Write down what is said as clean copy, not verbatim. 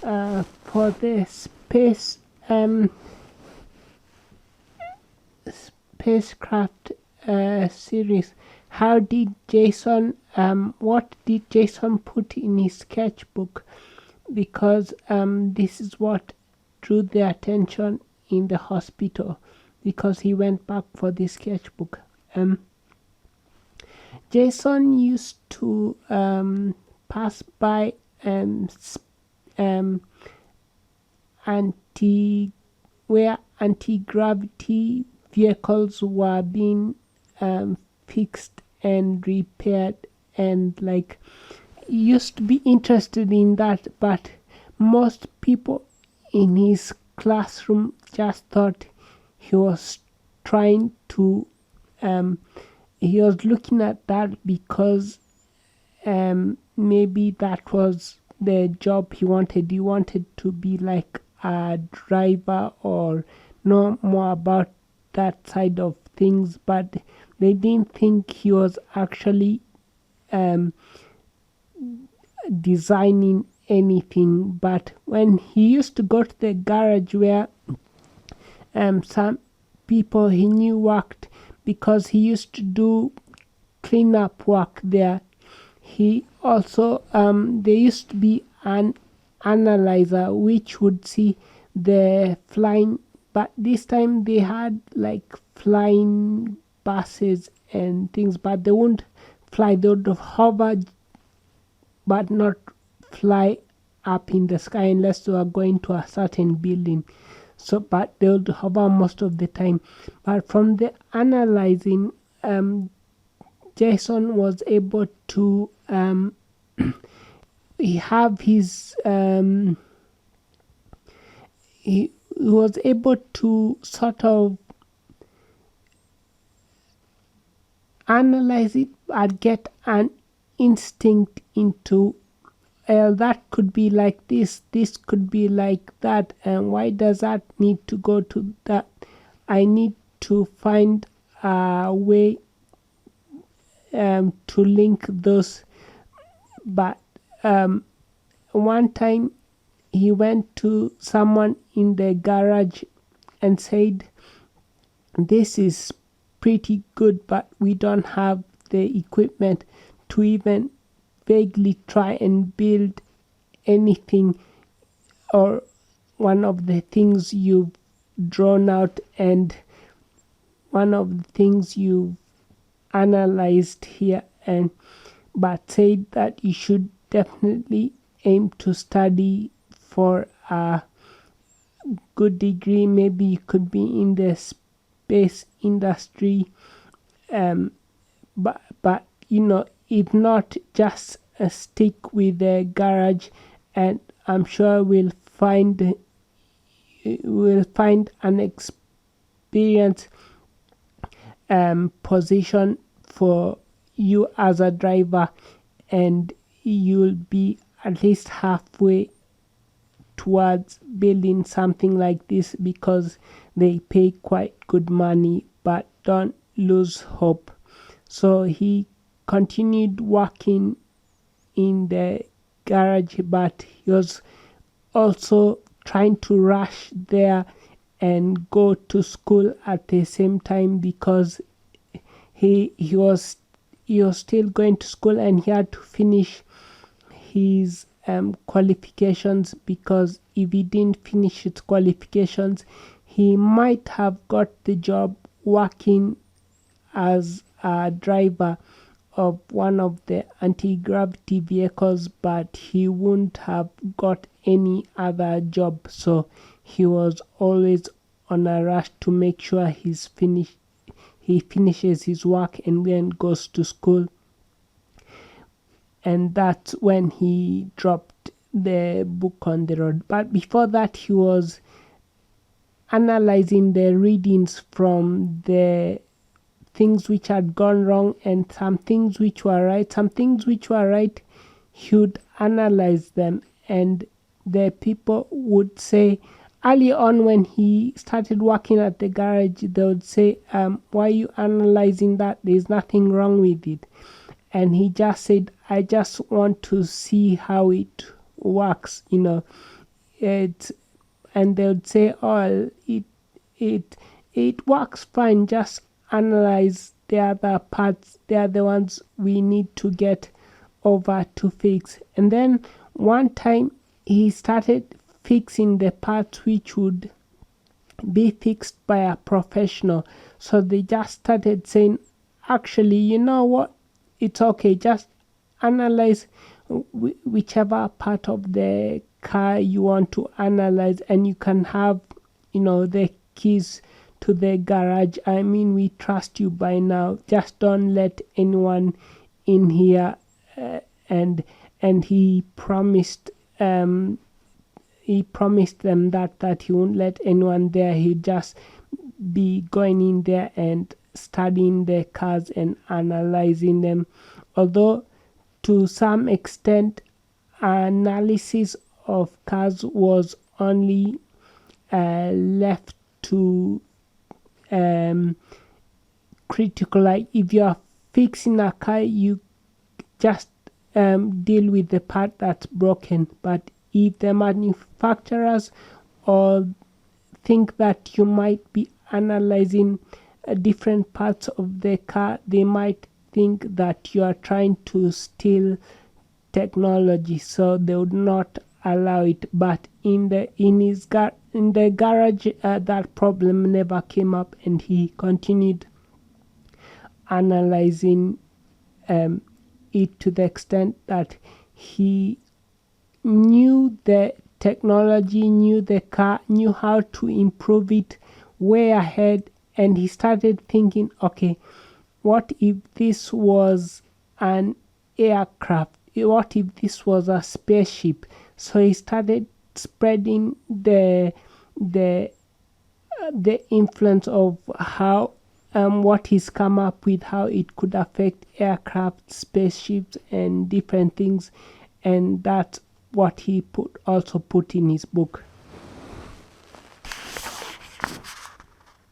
for the spacecraft series, how did Jason what did Jason put in his sketchbook? Because this is what drew the attention in the hospital, because he went back for the sketchbook. Jason used to pass by where anti-gravity vehicles were being fixed and repaired, and like used to be interested in that, but most people in his classroom just thought he was trying to he was looking at that because maybe that was the job he wanted. He wanted to be like a driver or know more about that side of things, but they didn't think he was actually designing anything. But when he used to go to the garage where some people he knew worked, because he used to do cleanup work there, he also there used to be an analyzer which would see the flying, but this time they had like flying buses and things, but they wouldn't fly, they would hover but not fly up in the sky unless they were going to a certain building. So but they would hover most of the time. But from the analyzing, Jason was able to he have his he was able to sort of analyze it and get an instinct into that could be like this could be like that, and why does that need to go to that? I need to find a way to link those. But one time he went to someone in the garage and said, this is pretty good, but we don't have the equipment to even vaguely try and build anything or one of the things you've drawn out and one of the things you've analyzed here, and but said that you should definitely aim to study for a good degree. Maybe you could be in the space industry, but you know, if not, just stick with the garage, and I'm sure we'll find an experienced position for you as a driver, and you'll be at least halfway towards building something like this, because they pay quite good money. But don't lose hope. So he continued working in the garage, but he was also trying to rush there and go to school at the same time, because he was still going to school and he had to finish his qualifications, because if he didn't finish his qualifications he might have got the job working as a driver of one of the anti-gravity vehicles, but he wouldn't have got any other job. So he was always on a rush to make sure he finishes his work and then goes to school. And that's when he dropped the book on the road. But before that, he was analyzing the readings from the things which had gone wrong and some things which were right. Some things which were right, he would analyze them, and the people would say, early on when he started working at the garage, they would say, why are you analyzing that? There's nothing wrong with it. And he just said, I just want to see how it works, you know. and they would say, "Oh, it it works fine. Just analyze the other parts. They are the ones we need to get over to fix." And then one time he started fixing the parts which would be fixed by a professional. So they just started saying, "Actually, you know what? It's okay. Just analyze whichever part of the car you want to analyze, and you can have, the keys to the garage. I mean, we trust you by now. Just don't let anyone in here." And he promised them that he won't let anyone there. He'd just be going in there and studying the cars and analyzing them. Although to some extent analysis of cars was only left to critical. Like if you are fixing a car, you just deal with the part that's broken. But if the manufacturers or think that you might be analyzing different parts of the car, they might think that you are trying to steal technology, so they would not allow it. But in the garage, that problem never came up, and he continued analyzing it to the extent that he knew the technology, knew the car, knew how to improve it way ahead. And he started thinking, okay, what if this was an aircraft? What if this was a spaceship? So he started spreading the influence of how what he's come up with, how it could affect aircraft, spaceships, and different things. And that's what he also put in his book.